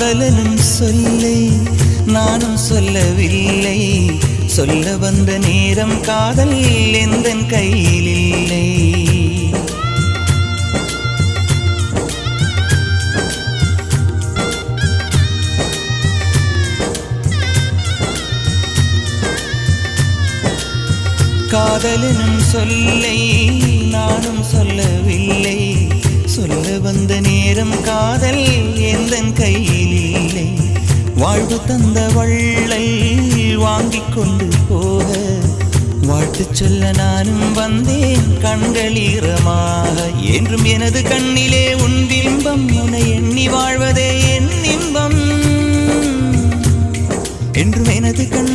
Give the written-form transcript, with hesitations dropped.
காதலனும் சொல்லை நானும் சொல்லவில்லை, சொல்ல வந்த நேரம் காதல் எந்தன் கையில் இல்லை. காதலனும் சொல்லை நானும் சொல்லவில்லை, சொல்ல வந்த நேரம் காதல் எந்தன் கையில் இல்லை. வாழ்வு தந்த வள்ளல் வாங்கிக் கொண்டு போக வாழ்த்து சொல்ல நானும் வந்தேன் கண்களீரமாக. என்றும் எனது கண்ணிலே உன் பிம்பம், உன்னை எண்ணி வாழ்வதே என் இன்பம். என்றும் எனது கண்